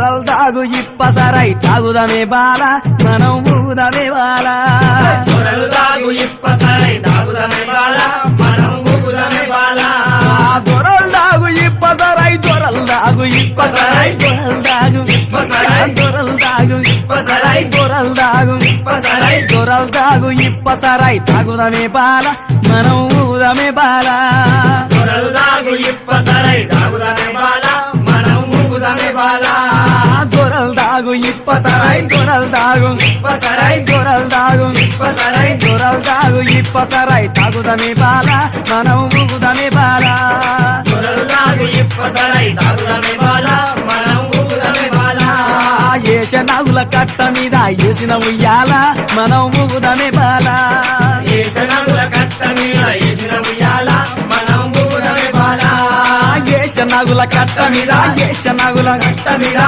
దొరల్ దాగు ఇప్పసరై తాగుదమే బాల మనం ఊగుదమే బాల దొరలు దాగు ఇప్పసరై తాగుదమే బాల మనం ఊగుదమే బాల దొరల్ దాగు ఇప్పసరై దొరల్ దాగు ఇప్పసరై దొరల్ దాగు ఇప్పసరై దొరల్ దాగు ఇప్పసరై దొరల్ దాగు ఇప్పసరై దొరల్ దాగు ఇప్పసరై తాగుదమే బాల మనం ఊగుదమే బాల దొరలు దాగు ఇప్పసరై తాగుదమే బాల మనం ఊగుదమే బాల దొరల్ దాగు ఇప్పసరై దొరల్ దాగు ఇప్పసరై దొరల్ దాగు ఇప్పసరై దొరల్ దాగు ఇప్పసరై తాగుదమే బాల మనం ఊగుదమే బాల దొరలు దాగు ఇప్పసరై తాగుదమే బాల మనం ఊగుదమే బాల ఏష నాగుల కట్ట మీద ఏసిన ఉయ్యాల మనం ఊగుదమే బాల ఏసనముల కట్ట మీద ఏసిన ఉయ్యాల మనం ఊగుదమే బాల ఏష నాగుల కట్ట మీద ఏష నాగుల కట్ట మీద